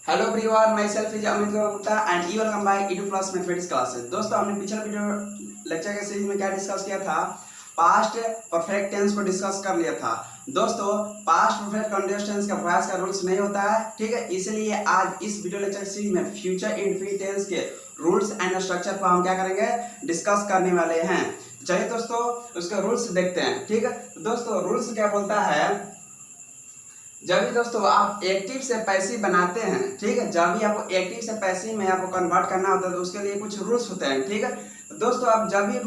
Hello everyone, my self is Amit Gupta and you welcome by edu plus mathematics classes. दोस्तों, हमने पिछले video lecture के series में क्या डिस्कस किया था? पास्ट परफेक्ट टेंस को डिस्कस कर लिया था। दोस्तों, पास्ट परफेक्ट कंटीन्यूअस टेंस का वॉइस का रूल्स नहीं होता है, ठीक है। इसलिए आज इस वीडियो लेक्चर सीरीज में फ्यूचर इंडेफिनिट टेंस के रूल्स एंड स्ट्रक्चर पर हम क्या करेंगे, डिस्कस करने वाले हैं। चलिए दोस्तों, उसके रूल्स देखते हैं, ठीक है। दोस्तों, रूल्स क्या बोलता है? जब भी दोस्तों आप एक्टिव से पैसिव बनाते हैं, ठीक है, जब भी आपको एक्टिव से पैसिव में आपको कन्वर्ट करना होता है तो उसके लिए कुछ रूल्स होते हैं, ठीक है। तो दोस्तों, आप जब भी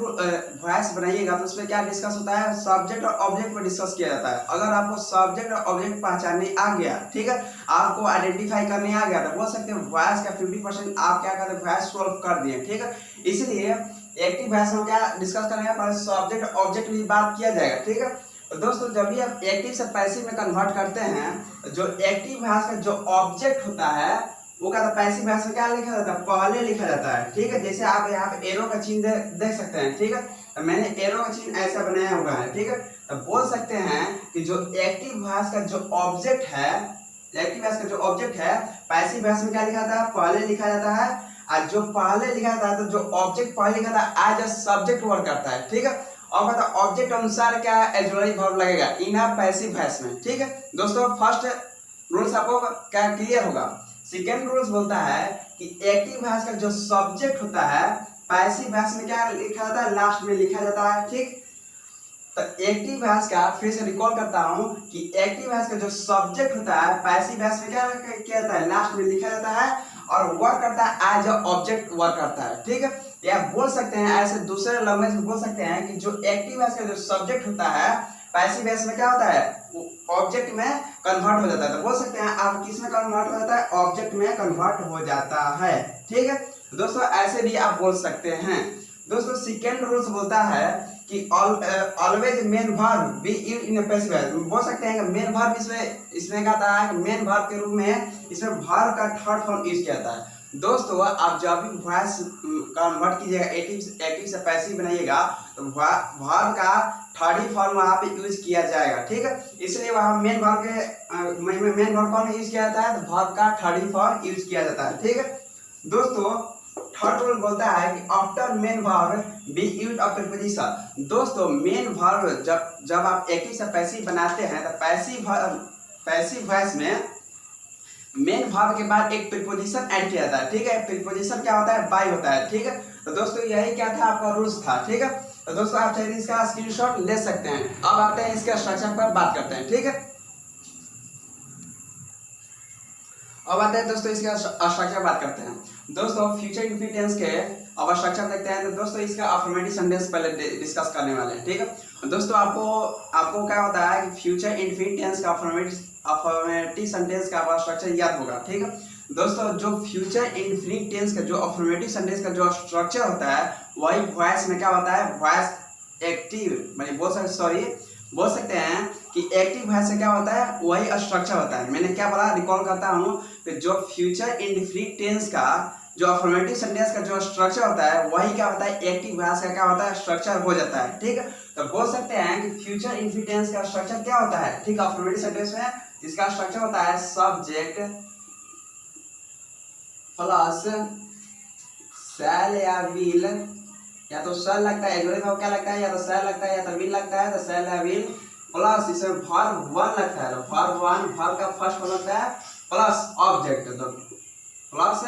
वॉइस बनाइएगा तो उसमें क्या डिस्कस होता है? सब्जेक्ट और ऑब्जेक्ट पर डिस्कस किया जाता है। अगर आपको सब्जेक्ट और ऑब्जेक्ट पहचानने आ गया, ठीक है, आपको आइडेंटिफाई करने आ गया, तो बोल सकते हैं वॉइस का 50% आप क्या करते हैं, वॉइस सॉल्व कर दिए, ठीक है। इसलिए एक्टिव वॉइस में क्या डिस्कस करेंगे, पहले सब्जेक्ट ऑब्जेक्ट भी बात किया जाएगा, ठीक है। तो दोस्तों, जब भी आप एक्टिव से पैसिव में कन्वर्ट करते हैं, जो एक्टिव भाषा का जो ऑब्जेक्ट होता है वो क्या, पैसिव भाषा में क्या लिखा जाता है? पहले लिखा जाता है, ठीक है। जैसे आप यहाँ पे एरो का चिन्ह देख सकते हैं, ठीक है। तो मैंने एरो का चिन्ह ऐसा बनाया हुआ है, ठीक है। तो बोल सकते हैं कि जो एक्टिव भाषा का जो ऑब्जेक्ट है, एक्टिव भाषा का जो ऑब्जेक्ट है, पैसिव भाषा में क्या लिखा जाता है? पहले लिखा जाता है। और जो पहले लिखा जाता है तो जो ऑब्जेक्ट पहले लिखा जाता है एज अ सब्जेक्ट वर्क करता है, ठीक है। और बता ऑब्जेक्ट अनुसार क्या ऑक्सिलरी वर्ब लगेगा इन अ पैसिव वॉइस में, ठीक है। दोस्तों, फर्स्ट रूल्स आपको क्या क्लियर होगा। सेकंड रूल्स बोलता है कि एक्टिव वॉइस का जो सब्जेक्ट होता है पैसिव वॉइस में क्या लिखा जाता है? लास्ट में लिखा जाता है, ठीक। तो एक्टिव वॉइस का फिर से रिकॉल करता हूं कि एक्टिव वॉइस का जो सब्जेक्ट होता है पैसिव वॉइस में क्या किया जाता है? लास्ट में लिखा जाता है और वर्क करता है एज अ ऑब्जेक्ट वर्क करता है, ठीक है। या बोल सकते हैं ऐसे दूसरे लैंग्वेज में बोल सकते हैं कि जो एक्टिव वॉइस का जो सब्जेक्ट होता है पैसिव वॉइस में क्या होता है? ऑब्जेक्ट में कन्वर्ट हो जाता है। तो बोल सकते हैं आप किस में कन्वर्ट हो जाता है? ऑब्जेक्ट में कन्वर्ट हो जाता है, ठीक है। दोस्तों, ऐसे भी आप बोल सकते हैं। दोस्तों, सेकंड रूल्स बोलता है कि always main verb be used in a passive voice. बोल सकते हैं कि मेन वर्ब इसमें क्या आता है? मेन वर्ब के रूप में इसमें वर्ब का थर्ड फॉर्म यूज किया जाता है। दोस्तों, आप जब भी वॉइस कन्वर्ट कीजिएगा, एक्टिव से पैसिव बनाइएगा, तो वर्ब का थर्ड ही फॉर्म वहां पे यूज किया जाएगा, ठीक है। इसलिए वहां मेन वर्ब के मेन वर्ब कौन यूज किया जाता है? तो वर्ब का थर्ड ही फॉर्म यूज किया जाता है, ठीक है। दोस्तों, थर्ड रूल बोलता है कि after main verb be used a preposition. दोस्तों, मेन वर्ब जब आप एक्टिव से पैसिव बनाते हैं तो पैसिव वॉइस में मेन वर्ब के बाद एक प्रीपोजिशन ऐड किया जाता है, ठीक है। प्रीपोजिशन क्या होता है? बाय होता है, ठीक है। तो दोस्तों, यही क्या था? आपका रूल्स था, ठीक है। तो दोस्तों, आप चाहे इसका स्क्रीनशॉट ले सकते हैं। अब आते हैं इसके स्ट्रक्चर पर बात करते हैं, ठीक है। अब आते हैं दोस्तों इसका स्ट्रक्चर बात करते हैं। दोस्तों, फ्यूचर इंडेफिनिट टेंस के अब स्ट्रक्चर देखते हैं। तो दोस्तों, इसका अफर्मेटिव सेंटेंस पहले डिस्कस करने वाले हैं, ठीक है। दोस्तों, आपको क्या होता है कि फ्यूचर इंडेफिनिट टेंस का अफर्मेटिव सेंटेंस का स्ट्रक्चर याद होगा, ठीक है। दोस्तों, जो फ्यूचर इंडेफिनिट टेंस का जो अफर्मेटिव सेंटेंस का जो स्ट्रक्चर होता है वही वॉइस में क्या होता है? वॉइस एक्टिव मैंने बोल सकते हैं कि एक्टिव वॉइस से क्या होता है? वही स्ट्रक्चर होता है। मैंने क्या बोला? रिकॉल करता हूं कि जो फ्यूचर इंडेफिनिट टेंस का जो अफर्मेटिव सेंटेंस का जो स्ट्रक्चर होता है वही क्या होता है? एक्टिव वॉइस का क्या होता है? स्ट्रक्चर हो जाता है, ठीक है। तो बोल सकते हैं कि फ्यूचर इंडेफिनिट टेंस का स्ट्रक्चर क्या होता है? ठीक, अफर्मेटिव सेंटेंस में इसका स्ट्रक्चर होता है सब्जेक्ट प्लस शैल या विल, या तो शैल लगता है, एग्रीमेंट में क्या लगता है? या तो शैल लगता है या तो विल लगता है। तो शैल या विल प्लस इसमें वर्ब वन लगता है, तो वर्ब वन वर्ब का फर्स्ट फॉर्म लगता है प्लस ऑब्जेक्ट, तो प्लस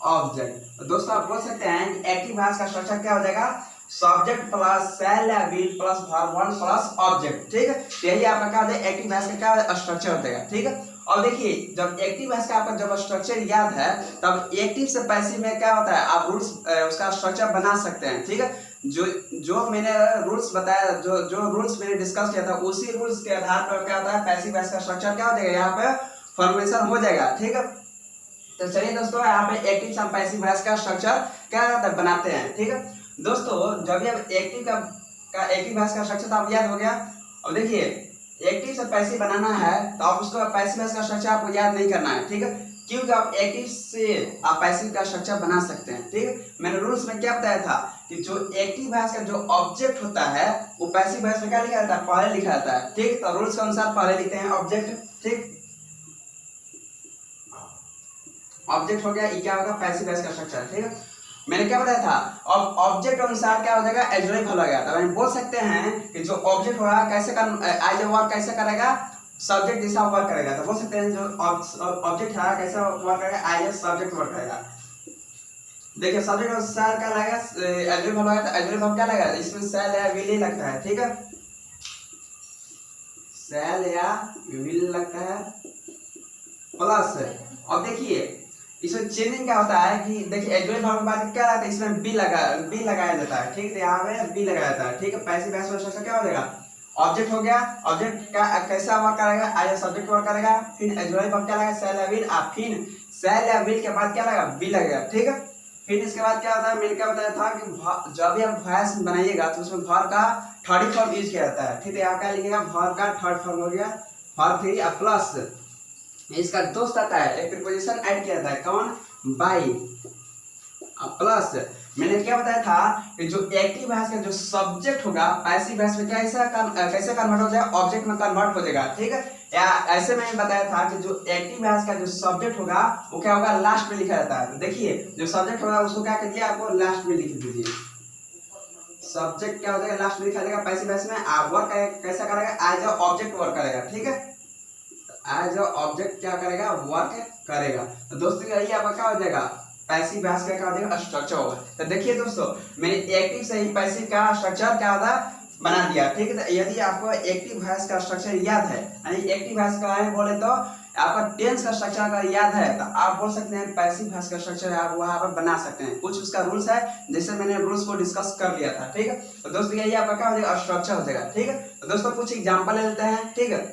ऑब्जेक्ट। तो दोस्तों, आप बोल सकते हैं कि एक्टिव वॉइस का स्ट्रक्चर क्या हो जाएगा? सब्जेक्ट प्लस शैल या will plus verb one plus object, ठीक है। यही आपका क्या हो जाएगा? एक्टिव वॉइस का क्या स्ट्रक्चर हो जाएगा, ठीक है। और देखिए, जब एक्टिव वॉइस का आपका जब स्ट्रक्चर याद है तब एक्टिव से पैसिव में क्या होता है? आप रूल्स उसका स्ट्रक्चर बना सकते हैं, ठीक है। जो मैंने रूल्स बताया, जो रूल्स मैंने डिस्कस किया था उसी रूल्स के आधार पर क्या होता है? पैसिव वॉइस का स्ट्रक्चर क्या हो जाएगा? यहाँ पे फॉर्मेशन हो जाएगा, ठीक है। तो चलिए दोस्तों, यहाँ पे एक्टिव से पैसिव वॉइस का स्ट्रक्चर क्या बनाते हैं, ठीक है। दोस्तों, जब भी आप एक्टिव वॉइस का स्ट्रक्चर तो आप याद हो गया। अब देखिए, एक्टिव से पैसिव बनाना है तो आप उसको पैसिव वॉइस का स्ट्रक्चर आपको याद नहीं करना है, ठीक है। क्योंकि आप एक्टिव से आप पैसिव का स्ट्रक्चर बना सकते हैं, ठीक है। मैंने रूल्स में क्या बताया था कि जो एक्टिव वॉइस का जो ऑब्जेक्ट होता है वो पैसिव वॉइस में क्या लिखा जाता है? पहले लिखा जाता है, ठीक। तो रूल्स के अनुसार पहले लिखते हैं ऑब्जेक्ट, ठीक। ऑब्जेक्ट हो गया, ये क्या होगा पैसिव वॉइस का स्ट्रक्चर, ठीक है। मैंने क्या बताया था, अब ऑब्जेक्ट अनुसार क्या हो जाएगा एडजेक्टिव हो गया। तो हम बोल सकते हैं कि जो ऑब्जेक्ट होगा कैसे एज ए वर्क कैसे करेगा, सब्जेक्ट जैसा वर्क करेगा। तो बोल सकते हैं जो ऑब्जेक्ट है कैसा वर्क करेगा, एज ए सब्जेक्ट वर्क करेगा। देखिए सब्जेक्ट अनुसार क्या लगेगा एडजेक्टिव लगेगा, तो एडजेक्टिव क्या लगेगा, इसमें सेल या विल ही लगता है, ठीक है, सेल या विल लगता है प्लस। अब देखिए इसमें चेंजिंग क्या होता है कि देखिए एडजेक्टिव वर्ब के बाद क्या रहता है, इसमें बी लगाया जाता है, ठीक है, यहाँ पे बी लगाया जाता है, ठीक है। पैसिव वॉइस का स्ट्रक्चर क्या हो जाएगा, ऑब्जेक्ट हो गया, ऑब्जेक्ट का कैसा वर्क करेगा, एज ए सब्जेक्ट वर्क करेगा, फिर एडजेक्टिव वर्ब क्या लगेगा सेल या विल, फिर सेल या विल के बाद क्या लगेगा बी लगेगा, ठीक है। फिर इसके बाद क्या होता है, मैंने क्या बताया था कि जब भी आप वॉइस बनाइएगा तो उसमें वर्ब का थर्ड फॉर्म यूज किया जाता है, ठीक है। यहाँ क्या लिखेगा वर्ब का थर्ड फॉर्म हो गया वर्ब 3 प्लस इसका दोस्त आता है, एक प्रीपोजिशन ऐड किया जाता है, कौन, बाई, प्लस मैंने क्या बताया था कि जो एक्टिव वॉइस का जो सब्जेक्ट होगा पैसिव वॉइस में कैसे कन्वर्ट हो जाएगा, ऑब्जेक्ट में कन्वर्ट हो जाएगा, ठीक है। या ऐसे मैंने बताया था कि जो एक्टिव वॉइस का जो सब्जेक्ट होगा वो क्या होगा लास्ट में लिखा जाता है। तो देखिए जो सब्जेक्ट होगा उसको क्या कीजिए, आपको लास्ट में लिख दीजिए, सब्जेक्ट क्या हो जाएगा लास्ट में लिखा जाएगा। पैसिव वॉइस में वर्क कैसा करेगा, एज अ ऑब्जेक्ट वर्क करेगा, ठीक है, एज अ ऑब्जेक्ट क्या करेगा वर्क करेगा। तो दोस्तों यही आपका क्या हो जाएगा पैसिव वॉइस का क्या हो जाएगा स्ट्रक्चर होगा। तो देखिए दोस्तों मैंने एक्टिव से ही पैसिव का स्ट्रक्चर क्या होता बना दिया, ठीक है। तो यदि आपको एक्टिव वॉइस का स्ट्रक्चर याद है, यानी एक्टिव वॉइस का है बोले तो आपका टेंस का स्ट्रक्चर अगर याद है तो आप बोल सकते हैं पैसिव वॉइस का स्ट्रक्चर आप वहां पर बना सकते हैं। कुछ उसका रूल्स है, जैसे मैंने रूल्स को डिस्कस कर लिया था, ठीक है। तो दोस्तों यही आपका क्या हो जाएगा स्ट्रक्चर हो जाएगा, ठीक है। तो दोस्तों कुछ एग्जाम्पल ले लेते हैं, ठीक है।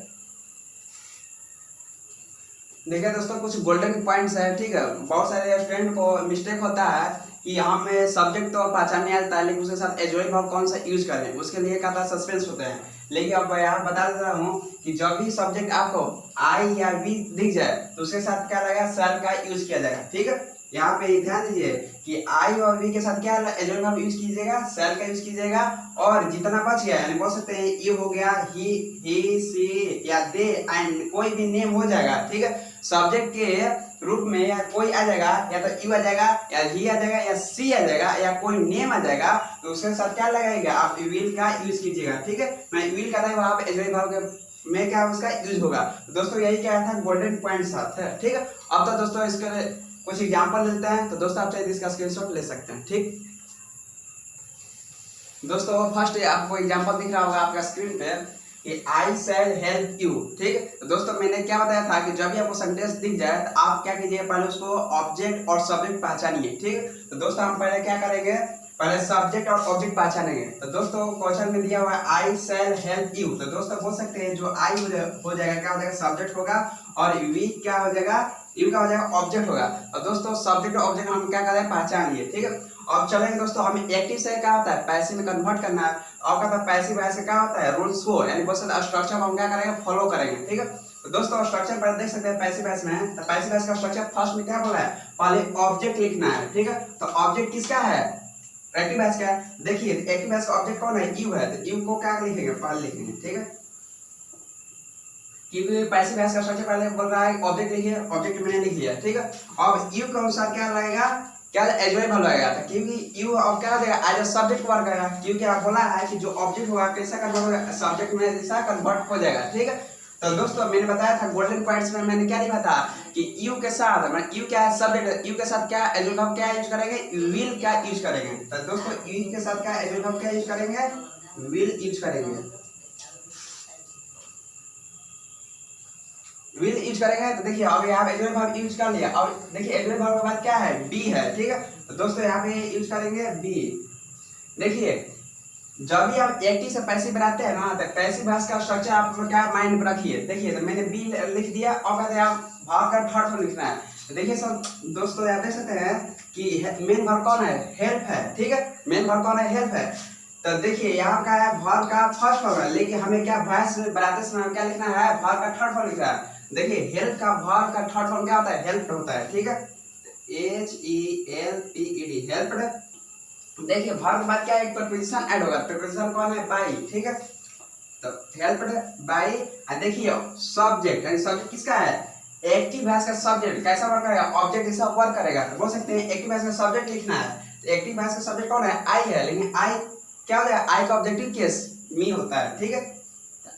देखिए दोस्तों कुछ गोल्डन पॉइंट्स है, ठीक है। बहुत सारे स्टूडेंट को मिस्टेक होता है कि यहाँ में सब्जेक्ट तो पहचानने आता है लेकिन उसके साथ एडजेक्टिव वर्ब कौन सा यूज करें, उसके लिए क्या था सस्पेंस होते हैं। लेकिन अब यहाँ बता देता हूँ कि जब भी सब्जेक्ट आपको आई या वी दिख जाए तो उसके साथ क्या लगेगा सेल का यूज किया जाएगा, ठीक है। यहाँ पे ध्यान दीजिए कि आई और वी के साथ क्या एडजेक्टिव वर्ब यूज कीजिएगा, सेल का यूज कीजिएगा। और जितना बच गया यानी बोल सकते हैं ये हो गया ही सी या दे एंड कोई भी नेम हो जाएगा, ठीक है। सब्जेक्ट के रूप में या कोई आ जाएगा, या तो यू आ जाएगा या ही आ जाएगा या सी आ जाएगा या कोई नेम आ जाएगा, तो उसके साथ क्या लगाएगा आप विल का यूज कीजिएगा, ठीक है। मैं विल कर रहा हूँ वहां पे एडजेक्टिव वर्ब में क्या उसका यूज होगा। तो दोस्तों यही क्या था गोल्डन पॉइंट साथ है, ठीक है। अब तो दोस्तों इसके कुछ एग्जांपल लेते हैं, तो दोस्तों आप चाहे इसका स्क्रीनशॉट ले सकते हैं, ठीक। दोस्तों फर्स्ट आपको एग्जांपल दिख रहा होगा आपका स्क्रीन पे कि आई शैल हेल्प यू, ठीक है। तो दोस्तों मैंने क्या बताया था कि जब भी आपको सेंटेंस दिख जाए तो आप क्या कीजिए पहले उसको ऑब्जेक्ट और सब्जेक्ट पहचानिए, ठीक है। तो दोस्तों हम पहले क्या करेंगे, पहले सब्जेक्ट और ऑब्जेक्ट पहचानेंगे। तो दोस्तों क्वेश्चन में दिया हुआ है आई शैल हेल्प यू, तो दोस्तों बोल सकते हैं जो आई हो जाएगा क्या हो जाएगा सब्जेक्ट होगा, और वी क्या हो जाएगा यू का हो जाएगा ऑब्जेक्ट होगा। और दोस्तों सब्जेक्ट और ऑब्जेक्ट हम क्या करें पहचान लिए, ठीक है। अब चलेंगे दोस्तों हमें एक्टिव से क्या होता है पैसिव में कन्वर्ट करना है। और कहता है पैसिव वॉइस से क्या होता है रूल्स को यानी बहुत सारे स्ट्रक्चर हम क्या करेंगे फॉलो करेंगे, ठीक है। तो दोस्तों स्ट्रक्चर पर देख सकते हैं पैसिव वॉइस में, तो पैसिव वॉइस का स्ट्रक्चर फर्स्ट में क्या बोला है पहले ऑब्जेक्ट लिखना है, ठीक है। तो ऑब्जेक्ट किसका है एक्टिव वॉइस का है। देखिए एक्टिव वॉइस का ऑब्जेक्ट कौन है यू है, तो यू को क्या लिखेंगे पहले लिखेंगे, ठीक है। क्योंकि पैसिव वॉइस का स्ट्रक्चर पहले बोल रहा है ऑब्जेक्ट लिखिए, ऑब्जेक्ट मैंने लिख लिया, ठीक है। अब यू के अनुसार क्या लगेगा क्या एडजेक्टिव वर्ब लगेगा, क्योंकि यू अब क्या हो जाएगा एज अ सब्जेक्ट वर्क करेगा, क्योंकि आप बोला है कि जो ऑब्जेक्ट होगा कैसा कन्वर्ट होगा सब्जेक्ट में जैसा कन्वर्ट हो जाएगा, ठीक है। तो दोस्तों मैंने बताया था गोल्डन पॉइंट्स में मैंने क्या लिखा था कि यू के साथ मतलब यू क्या है सब्जेक्ट, यू के साथ क्या एडजेक्टिव वर्ब क्या यूज करेंगे विल क्या यूज करेंगे। तो दोस्तों यू के साथ क्या एडजेक्टिव वर्ब क्या यूज करेंगे विल यूज करेंगे, विल यूज करेंगे। तो देखिए अब यहाँ पे एडजेक्टिव वर्ब यूज कर लिया, और देखिए एडजेक्टिव वर्ब के बाद क्या है बी है, ठीक है। तो दोस्तों यहाँ पे यूज करेंगे बी। देखिए जब भी आप एक्टिव से पैसिव बनाते हैं ना तो पैसिव वॉइस का स्ट्रक्चर आप क्या माइंड में रखिए। देखिए तो मैंने बी लिख दिया और कहते हैं आप भाव का थर्ड फॉर्म लिखना है। तो देखिए सब दोस्तों आप देख सकते हैं कि मेन वर्ब कौन है हेल्प है, ठीक है। मेन वर्ब कौन है हेल्प है। तो देखिए यहाँ का है वर्ब का फर्स्ट फॉर्म है, लेकिन हमें क्या वॉइस में बनाते समय क्या लिखना है वर्ब का थर्ड फॉर्म लिखना है। देखिए हेल्प का वर्ब का थर्ड फॉर्म क्या होता है हेल्प होता है, ठीक है। HELPED helped. देखिए वर्ब के बाद क्या एक प्रीपोजिशन ऐड होगा, प्रीपोजिशन कौन है बाय, ठीक है। तो हेल्प्ड बाय। देखिए सब्जेक्ट यानी सब्जेक्ट किसका है एक्टिव वॉइस का सब्जेक्ट कैसा वर्क करेगा, ऑब्जेक्ट जैसा वर्क करेगा। तो बोल सकते हैं एक्टिव वॉइस का सब्जेक्ट लिखना है, तो एक्टिव वॉइस का सब्जेक्ट कौन है, आई है, लेकिन आई क्या हो जाएगा, आई का ऑब्जेक्टिव केस मी होता है, ठीक है।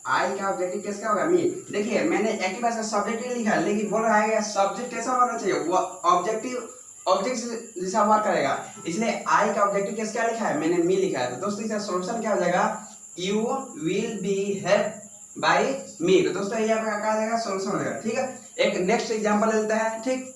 आई का ऑब्जेक्टिव केस क्या होगा, मी। देखिए मैंने एक्टिव वॉइस का सब्जेक्ट ही लिखा है, लेकिन बोल रहा है सब्जेक्ट कैसा होना चाहिए, वो ऑब्जेक्टिव ऑब्जेक्ट जैसा वर्क करेगा, इसलिए आई का ऑब्जेक्टिव केस क्या लिखा है, मैंने मी लिखा है। तो दोस्तों इसका सॉल्यूशन क्या हो जाएगा, you will be help by me. तो दोस्तों ये आपका क्या आ जाएगा, सॉल्यूशन हो जाएगा, ठीक है। एक नेक्स्ट एग्जांपल लेते हैं, ठीक।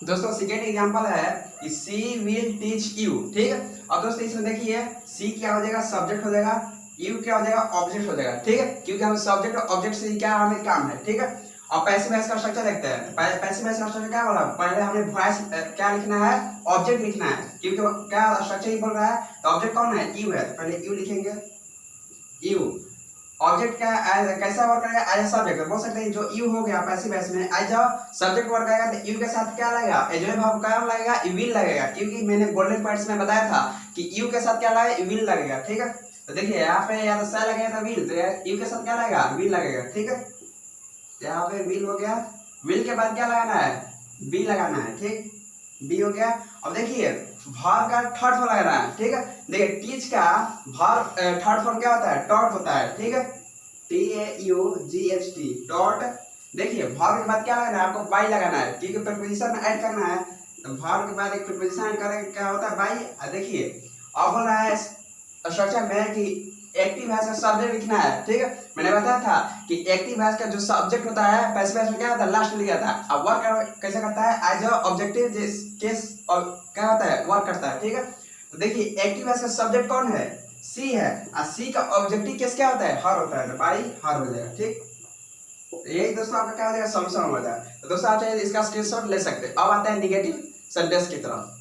दोस्तों सेकेंड एग्जांपल है सी विल टीच यू, ठीक है। अब दोस्तों इसमें देखिए सी क्या हो जाएगा, सब्जेक्ट हो जाएगा, यू क्या हो जाएगा, ऑब्जेक्ट हो जाएगा, ठीक है, क्योंकि हम सब्जेक्ट और ऑब्जेक्ट से क्या हमें काम है, ठीक है। अब पैसिव वॉइस का स्ट्रक्चर देखते हैं। पैसिव वॉइस का स्ट्रक्चर क्या बोला, पहले हमें वॉइस क्या लिखना है, ऑब्जेक्ट लिखना है, क्योंकि क्या स्ट्रक्चर ही बोल रहा है, तो ऑब्जेक्ट कौन है, यू है, पहले यू लिखेंगे, यू ऑब्जेक्ट का कैसा वर्क करेगा, एज सब्जेक्ट। बोल सकते हैं जो यू हो गया पैसिव वॉइस में, एज सब्जेक्ट वर्क करेगा, तो यू के साथ क्या लगेगा, एजोय वर्ब क्या लगेगा, विल लगेगा, क्योंकि मैंने गोल्डन पॉइंट्स में बताया था कि यू के साथ क्या लगेगा, विल लगेगा, ठीक है। तो देखिए यहाँ पे या तो सा लगेगा तो विल, तो यू के साथ क्या लगेगा, विल लगेगा, ठीक है। यहाँ पे विल हो गया, विल के बाद क्या लगाना है, बी लगाना है, ठीक, बी हो गया। अब देखिए वर्ब का थर्ड फॉर्म लगाना है, ठीक है। देखिए टीच का वर्ब थर्ड फॉर्म क्या होता है, टॉट होता है, ठीक है, T A you ji H T, taught. देखिए वर्ब के बाद क्या लगाना है, आपको बाई लगाना है, क्योंकि प्रीपोजिशन में ऐड करना है, तो वर्ब के बाद एक प्रीपोजिशन ऐड करेंगे, क्या होता है, बाई। देखिए अब बोल रहा है स्ट्रक्चर में कि एक्टिव वॉइस का सब्जेक्ट लिखना है, ठीक है। मैंने बताया था कि एक्टिव वॉइस का जो सब्जेक्ट होता है पैसिव वॉइस में क्या होता है, लास्ट में लिखा था। अब वर्क कैसे करता है, एज ऑब्जेक्टिव केस और क्या होता है, वर्क करता है, ठीक है। तो देखिए एक्टिव वॉइस का सब्जेक्ट कौन है, सी है, और सी का ऑब्जेक्टिव केस क्या होता है, हर होता है, तो बाई हर हो जाएगा, ठीक। तो यही दोस्तों आपका क्या हो जाएगा, सॉल्यूशन हो जाएगा। तो दोस्तों आप चाहे इसका स्क्रीनशॉट ले सकते हैं। अब आता है निगेटिव सेंटेंस की तरफ।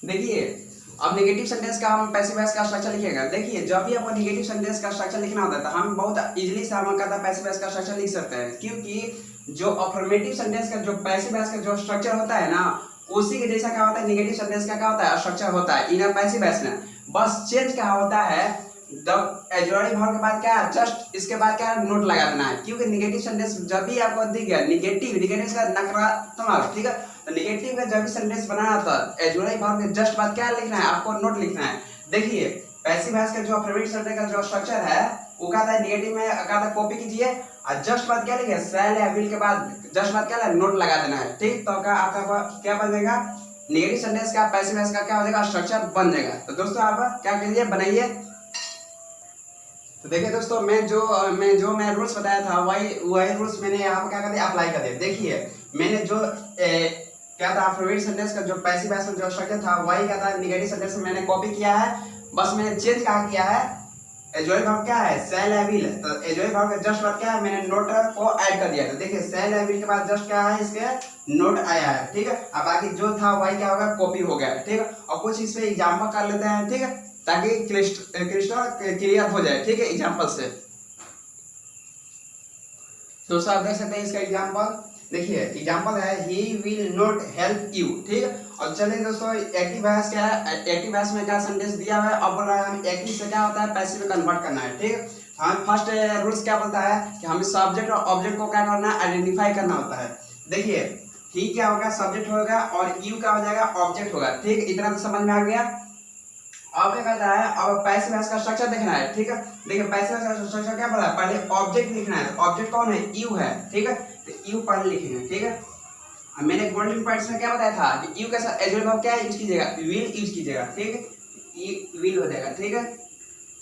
देखिए अब नेगेटिव सेंटेंस का हम पैसिव वॉइस का स्ट्रक्चर लिखेगा। देखिए जब भी आपको नेगेटिव सेंटेंस का स्ट्रक्चर लिखना होता है तो हम बहुत इजीली से हम कहता है पैसिव वॉइस का स्ट्रक्चर लिख सकते हैं, क्योंकि जो अफर्मेटिव सेंटेंस का जो पैसिव वॉइस का जो स्ट्रक्चर होता है ना, उसी के जैसा क्या होता है नेगेटिव सेंटेंस का क्या होता है, स्ट्रक्चर होता है इन पैसिव वॉइस में। बस चेंज क्या होता है, जब एडवर्ब वर्ब के बाद क्या है, जस्ट इसके बाद क्या है, नोट लगा देना है, क्योंकि नेगेटिव सेंटेंस जब भी आपको दिख गया नेगेटिव का नकारात्मक, ठीक है, तो नेगेटिव का जब भी सेंटेंस बनाना था एडवर्ब वर्ब के जस्ट बाद क्या लिखना है, आपको नोट लिखना है। देखिए पैसिव वॉइस का जो अफर्मेटिव सेंटेंस का जो स्ट्रक्चर है वो कहता है नेगेटिव में कहता है कॉपी कीजिए, और जस्ट बाद क्या लिखे, शैल या विल के बाद जस्ट बाद क्या है, नोट लगा देना है, ठीक। तो आपका क्या बन जाएगा, नेगेटिव सेंटेंस का पैसिव वॉइस का क्या हो जाएगा, स्ट्रक्चर बन जाएगा। तो दोस्तों आप क्या कीजिए, बनाइए। तो देखिए दोस्तों मैं रूल्स बताया था वही रूल्स मैंने यहाँ पर क्या कर दिया, अप्लाई कर दिया। देखिए मैंने जो क्या था अफर्मेटिव सेंटेंस का जो पैसिव वॉइस में जो स्ट्रक्चर था वही क्या था नेगेटिव सेंटेंस में मैंने कॉपी किया है, बस मैंने चेंज कहाँ किया है, एजोय वर्ब क्या है, शैल या विल, तो एजोय वर्ब के जस्ट बाद क्या है, मैंने नोट को ऐड कर दिया। तो देखिए शैल या विल के बाद जस्ट क्या है, इसके नोट आया है, ठीक है। अब बाकी जो था वही क्या होगा, कॉपी हो गया, ठीक है। और कुछ इस पे एग्जांपल कर लेते हैं, ठीक है, ताकि क्रिस्टल क्लियर हो जाए, ठीक है, एग्जांपल से। दोस्तों आप देख सकते हैं इसका एग्जांपल। देखिए एग्जांपल है he will not help you, ठीक है। और चलिए दोस्तों एक्टिव वॉइस क्या है, एक्टिव वॉइस में क्या सेंटेंस दिया हुआ है, अब बोल रहा है हम एक्टिव से क्या होता है पैसिव में कन्वर्ट करना है, ठीक है। हम फर्स्ट रूल्स क्या बोलता है कि हमें सब्जेक्ट और ऑब्जेक्ट को क्या करना है, आइडेंटिफाई करना होता है। देखिए ही क्या होगा, सब्जेक्ट होगा, और यू क्या हो जाएगा, ऑब्जेक्ट होगा, ठीक। इतना तो समझ में आ गया। अब क्या कहता है, अब पैसिव वॉइस का स्ट्रक्चर देखना है, ठीक है। देखिए पैसिव वॉइस का स्ट्रक्चर क्या बोला है, पहले ऑब्जेक्ट लिखना है, तो ऑब्जेक्ट कौन है, यू है, ठीक है। तो यू पहले लिखेंगे, ठीक है। मैंने गोल्डन पॉइंट्स में क्या बताया था कि यू के साथ एडवर्ब वर्ब क्या यूज कीजिएगा, विल यूज कीजिएगा, ठीक है, विल हो जाएगा, ठीक है।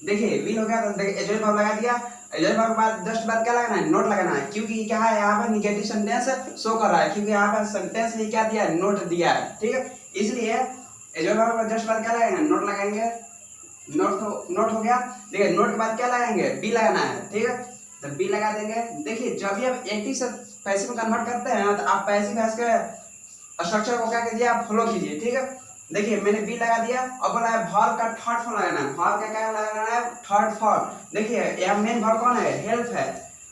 देखिए विल हो गया तो देखिए एडवर्ब वर्ब लगा दिया, एडवर्ब वर्ब बाद जस्ट बाद क्या लगाना है, नोट लगाना है, क्योंकि क्या है यहाँ पर नेगेटिव सेंटेंस शो कर रहा है, क्योंकि यहाँ पर सेंटेंस में क्या दिया है, नोट दिया है, ठीक है। इसलिए एडवर्ब वर्ब जस्ट बाद क्या लगाएंगे, नोट लगाएंगे, नोट हो गया। देखिए नोट के बाद क्या लगाएंगे, बी लगाना है, ठीक है, तो बी लगा देंगे। देखिए जब भी आप एक्टिव से पैसिव में कन्वर्ट करते हैं तो आप पैसिव वॉइस के स्ट्रक्चर को क्या कीजिए, आप फॉलो कीजिए, ठीक है। देखिए मैंने बी लगा दिया, अब बोला है वर्ब का थर्ड फॉर्म लगाना है, वर्ब का क्या लगाना है, थर्ड फॉर्म। देखिए यहाँ मेन वर्ब कौन है, हेल्प है,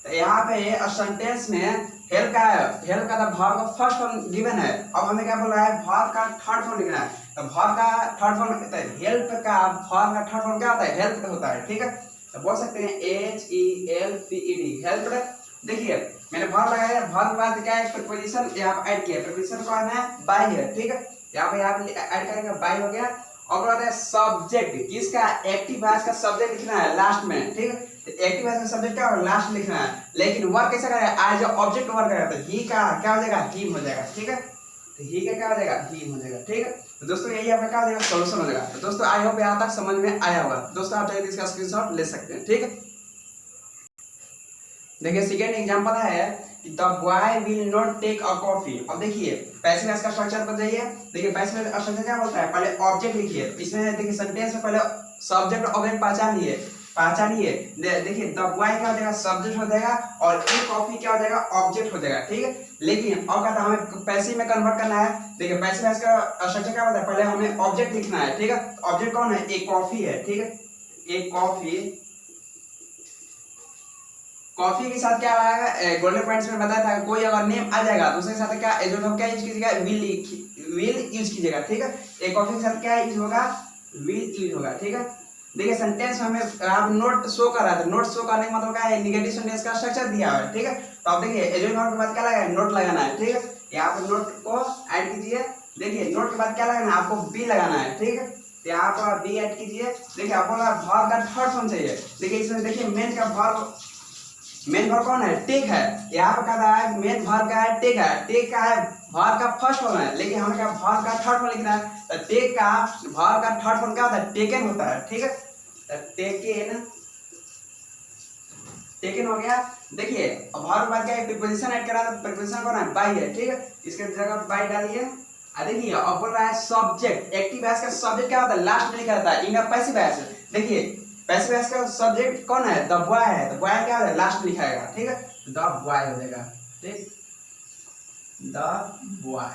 तो यहाँ पे सेंटेंस में हेल्प का है, हेल्प का वर्ब का फर्स्ट फॉर्म गिवन है। अब हमें क्या बोल रहा है, वर्ब का थर्ड फॉर्म लिखना है, तो वर्ब का थर्ड फॉर्म हेल्प का वर्ब का थर्ड फॉर्म क्या होता है, हेल्प होता है, ठीक है। तो बोल सकते हैं HELPED, हेल्प्ड। देखिए मैंने भर लगाया, भर के बाद क्या है प्रीपोजिशन यहाँ पे ऐड किया, प्रीपोजिशन कौन है, बाय है, ठीक है। यहाँ पे ऐड करेंगे, बाय हो गया। और बाद है सब्जेक्ट, किसका, एक्टिव वॉइस का सब्जेक्ट लिखना है लास्ट में, ठीक है। एक्टिव वॉइस का सब्जेक्ट क्या होगा, लास्ट लिखना है। लेकिन वर्क कैसे करेगा, आज ऑब्जेक्ट वर्क करेगा तो ही का क्या हो जाएगा, हिम हो जाएगा, ठीक है। तो ही का क्या हो जाएगा, हिम हो जाएगा, ठीक है। तो दोस्तों यही आपका क्या हो जाएगा, सॉल्यूशन हो जाएगा। तो दोस्तों आई होप यहाँ तक समझ में आया होगा। दोस्तों आप चाहे इसका स्क्रीनशॉट ले सकते हैं, ठीक है। देखिए सेकेंड एग्जांपल है the boy will not take a coffee. अब देखिए पैसिव वॉइस का स्ट्रक्चर पर जाइए। देखिए पैसिव वॉइस का स्ट्रक्चर क्या बोलता है, पहले ऑब्जेक्ट लिखिए। इसमें देखिए सेंटेंस में पहले सब्जेक्ट और ऑब्जेक्ट पहचानिए। देखिए द बॉय क्या हो जाएगा, सब्जेक्ट हो जाएगा, और ए कॉफी क्या हो जाएगा, ऑब्जेक्ट हो जाएगा, ठीक है। लेकिन और कहता है हमें पैसिव में कन्वर्ट करना है। देखिए पैसिव वॉइस का स्ट्रक्चर क्या होता है, पहले हमें ऑब्जेक्ट लिखना है, ठीक है। ऑब्जेक्ट कौन है, ए कॉफी है, ठीक है। ए कॉफी, कॉफी के साथ क्या आएगा, गोल्डन पॉइंट्स में बताया था कोई अगर नेम आ जाएगा तो उसके साथ क्या जो क्या यूज कीजिएगा, विल यूज कीजिएगा, ठीक है। एक कॉफी के साथ क्या यूज होगा, विल यूज होगा, ठीक है। देखिए सेंटेंस में हमें आप नोट शो कर रहा था, नोट शो करने का मतलब क्या है, नेगेटिव सेंटेंस का स्ट्रक्चर दिया हुआ है, ठीक है। तो आप देखिए एजोन वर्ब के बाद क्या लगाना है, नोट लगाना है, ठीक है। यहाँ पर नोट को ऐड कीजिए। देखिए नोट के बाद क्या लगाना है, आपको बी लगाना है, ठीक है। तो यहाँ पर बी ऐड कीजिए। देखिए आपको वर्ब का थर्ड फॉर्म चाहिए। देखिए इसमें देखिए मेन का वर्ब, मेन वर्ब कौन है, टेक है। यहाँ पर कहा है मेन वर्ब का है टेक है, टेक का है वर्ब का फर्स्ट फॉर्म है, लेकिन हमें क्या वर्ब का थर्ड फॉर्म लिखना है। तो टेक का वर्ब का थर्ड फॉर्म क्या होता है, टेकन होता है, ठीक है। तो टेकन, टेकन हो गया। देखिए अब वर्ब के बाद क्या है, प्रीपोजिशन ऐड करा, तो प्रीपोजिशन कौन है, बाय है, ठीक है। इसके जगह बाय डालिए। देखिए अब बोल रहा है सब्जेक्ट, एक्टिव वॉइस का सब्जेक्ट क्या होता है, लास्ट में लिखा रहता है। इनका पैसिव वॉइस, देखिए पैसिव वॉइस का सब्जेक्ट कौन है, द बॉय है। द बॉय क्या है, लास्ट में लिखा है, ठीक है। द बॉय हो जाएगा, ठीक, द बॉय,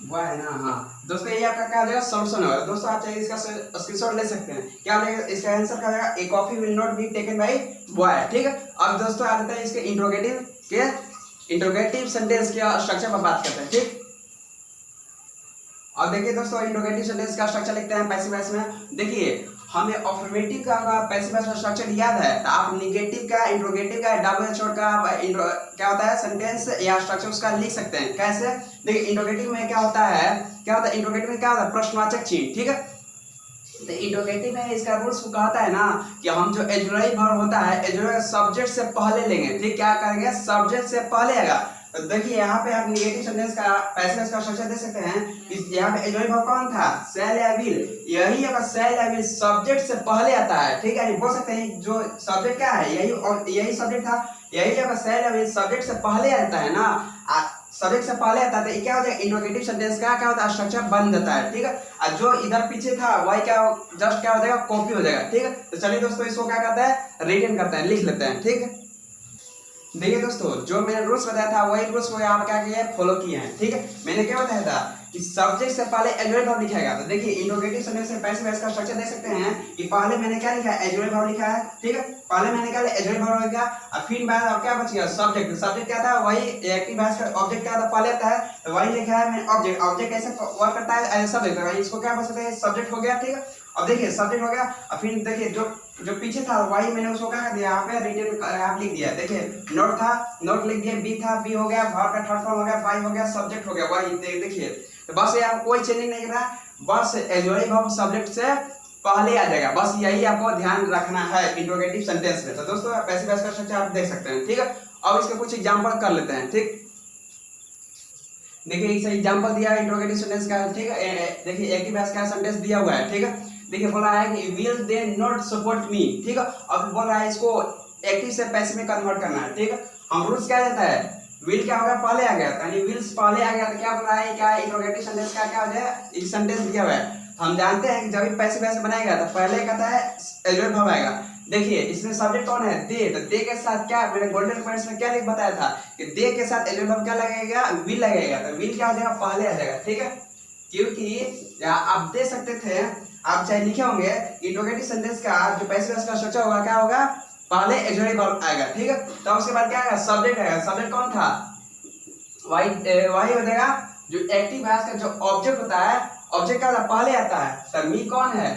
बॉय है ना, हाँ। दोस्तों ये आपका क्या हो जाएगा, सॉल्यूशन होगा। दोस्तों आप चाहिए इसका स्क्रीनशॉट ले सकते हैं। क्या हो जाएगा, इसका आंसर क्या हो जाएगा, a coffee will not be taken by boy, ठीक है। अब दोस्तों आ जाता है इसके इंट्रोगेटिव सेंटेंस के स्ट्रक्चर पर बात करते हैं, ठीक। और देखिए दोस्तों इंट्रोगेटिव सेंटेंस का स्ट्रक्चर लिखते हैं पैसिव वॉइस में। देखिए हमें अफर्मेटिव का पैसिव वॉइस का स्ट्रक्चर याद है, तो आप नेगेटिव का, इंट्रोगेटिव का, डबल एच का क्या होता है सेंटेंस या स्ट्रक्चर उसका लिख सकते हैं। कैसे, देखिए इंट्रोगेटिव में क्या होता है, इंट्रोगेटिव में क्या होता है, प्रश्नवाचक चिन्ह, ठीक है। तो इंट्रोगेटिव में इसका रूल्स को कहता है ना कि हम जो एडजेक्टिव वर्ब होता है, एडजेक्टिव सब्जेक्ट से पहले लेंगे, ठीक। क्या करेंगे, सब्जेक्ट से पहले आएगा। तो देखिए यहाँ पे आप नेगेटिव सेंटेंस का पैसिव वॉइस का स्ट्रक्चर देख सकते हैं कि यहाँ पे एडजेक्टिव वर्ब कौन था, शैल या विल। यही अगर शैल या विल सब्जेक्ट से पहले आता है, ठीक है। बोल सकते हैं जो सब्जेक्ट क्या है, यही और यही सब्जेक्ट था। यही अगर शैल या विल सब्जेक्ट से पहले आता है ना, सब्जेक्ट से पहले आता है तो क्या हो जाएगा, इंट्रोगेटिव सेंटेंस का क्या होता है, स्ट्रक्चर बन जाता है, ठीक है। और जो इधर पीछे था वही क्या जस्ट क्या हो जाएगा, कॉपी हो जाएगा, ठीक है। तो चलिए दोस्तों इसको क्या करते हैं, रिटर्न करते हैं, लिख लेते हैं, ठीक है। देखिए दोस्तों जो मैंने रूल्स बताया था वही रूल्स को आप क्या किए, फॉलो किए हैं, ठीक है। मैंने क्या बताया था कि सब्जेक्ट से पहले एडजेक्टिव वर्ब लिखेगा। तो देखिए इंट्रोगेटिव सेंटेंस से पैसिव वॉइस का स्ट्रक्चर देख सकते हैं कि पहले मैंने क्या लिखा है, एडजेक्टिव वर्ब लिखा है, ठीक है। पहले मैंने क्या लिखा, एडजेक्टिव वर्ब लिखा, और फिर बाद अब क्या बच गया, सब्जेक्ट। सब्जेक्ट क्या था, वही एक्टिव वॉइस का ऑब्जेक्ट क्या था, पहले आता है, तो वही लिखा है मैंने ऑब्जेक्ट। ऑब्जेक्ट कैसे वर्क करता है, एज सब्जेक्ट, वही इसको क्या बोल सकते हैं, सब्जेक्ट हो गया, ठीक है। अब देखिए सब्जेक्ट हो गया, और फिर देखिए जो पीछे था वही मैंने उसको क्या कर दिया, यहाँ पे रिटर्न आप लिख दिया। देखिए नोट था, नोट लिख दिया, बी था, बी हो गया, वर्ब का थर्ड फॉर्म हो गया, बाई हो गया, सब्जेक्ट हो गया, वही देखिए। तो बस यहाँ कोई चेंजिंग नहीं करना, बस एडजेक्टिव वर्ब सब्जेक्ट से पहले आ जाएगा, बस यही आपको ध्यान रखना है इंट्रोगेटिव सेंटेंस में। तो दोस्तों पैसिव वॉइस का स्ट्रक्चर आप देख सकते हैं, ठीक है। अब इसके कुछ एग्जांपल कर लेते हैं, ठीक। देखिए एक एग्जांपल दिया है इंट्रोगेटिव सेंटेंस का, ठीक है। देखिए एक्टिव वॉइस का सेंटेंस दिया हुआ है, ठीक है। देखिए बोला है कि will they not support me, ठीक है। अब बोल रहा है इसको एक्टिव से पैसिव में कन्वर्ट करना है, ठीक है। हम रूल्स क्या देता है, विल क्या होगा, पहले आ गया, यानी विल्स पहले आ गया तो क्या बोल रहा है, क्या इंट्रोगेटिव सेंटेंस का क्या हो जाए, एक सेंटेंस दिया हुआ है। हम जानते हैं कि जब भी पैसिव वॉइस बनाएगा तो पहले कहता है एडजेक्टिव वर्ब आएगा। देखिए इसमें सब्जेक्ट कौन है, दे। तो दे के साथ क्या, मैंने गोल्डन पॉइंट्स में क्या लिख बताया था कि दे के साथ एडजेक्टिव वर्ब क्या लगेगा, विल लगेगा। तो विल क्या हो जाएगा, पहले आ जाएगा, ठीक है। क्योंकि आप दे सकते थे, आप चाहे लिखे होंगे इंट्रोगेटिव सेंटेंस का जो पैसिव वॉइस का स्ट्रक्चर होगा क्या होगा, पहले एडजेक्टिव वर्ब आएगा, ठीक है। तो उसके बाद क्या आएगा, सब्जेक्ट आएगा। सब्जेक्ट कौन था, वही हो जाएगा जो एक्टिव वॉइस का जो ऑब्जेक्ट होता है, ऑब्जेक्ट क्या होता है, पहले आता है। तो मी कौन है,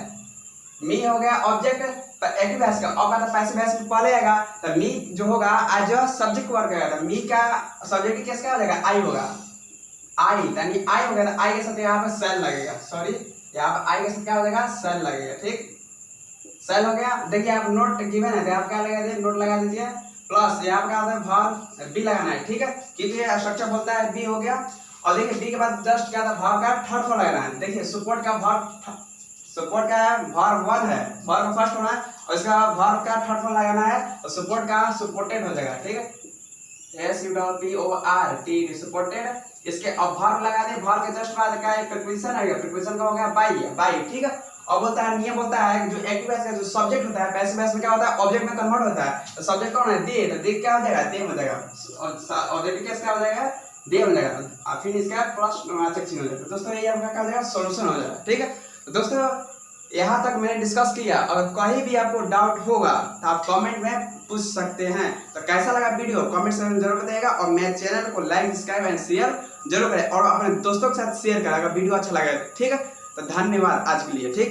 मी हो गया ऑब्जेक्ट, एक्टिव वॉइस का, और कहता पैसिव वॉइस में पहले आएगा तो मी जो होगा एज अ सब्जेक्ट वर्क करेगा, तो मी का सब्जेक्ट केस क्या हो जाएगा, आई होगा, आई यानी आई हो गया, तो आई के साथ यहाँ पे सेल लगेगा, सॉरी यहाँ पे आई के साथ क्या हो जाएगा, सेल लगेगा, ठीक, सेल हो गया। देखिए आप नोट गिवन है तो आप क्या लगा दीजिए, नोट लगा दीजिए, प्लस यहाँ पे क्या होता है वर्ब बी लगाना है, ठीक है, क्योंकि स्ट्रक्चर बोलता है बी हो गया। और देखिए बी के बाद जस्ट क्या था, वर्ब का थर्ड फॉर्म लगाना है। देखिए सपोर्ट का वर्ब, सपोर्ट का वर्ब 1 है, वर्ब फर्स्ट होना है, और इसका वर्ब का थर्ड फॉर्म लगाना है, और सपोर्ट का सपोर्टेड हो जाएगा, ठीक है, SUPPORT सपोर्टेड। इसके अब वर्ब लगा दे, वर्ब के जस्ट बाद क्या है, प्रीपोजिशन आएगा, प्रीपोजिशन का हो गया बाई, बाई, ठीक है। और बोलता है नियम बोलता है जो एक्टिव वॉइस का जो सब्जेक्ट होता है पैसिव वॉइस में क्या होता है, ऑब्जेक्ट में कन्वर्ट होता है, तो सब्जेक्ट कौन है, दे, तो दे क्या हो जाएगा, दे हो जाएगा, और ऑब्जेक्ट केस क्या हो जाएगा, दे हो जाएगा, और फिर इसका प्लस चिन्ह हो जाएगा। दोस्तों ये आपका क्या हो जाएगा, सॉल्यूशन हो जाएगा, ठीक है। तो दोस्तों यहाँ तक मैंने डिस्कस किया, अगर कहीं भी आपको डाउट होगा तो आप कमेंट में पूछ सकते हैं। तो कैसा लगा वीडियो कमेंट सेक्शन में जरूर बताइएगा, और मेरे चैनल को लाइक सब्सक्राइब एंड शेयर जरूर करें, और अपने दोस्तों के साथ शेयर करें अगर वीडियो अच्छा लगे, ठीक है। तो धन्यवाद आज के लिए, ठीक।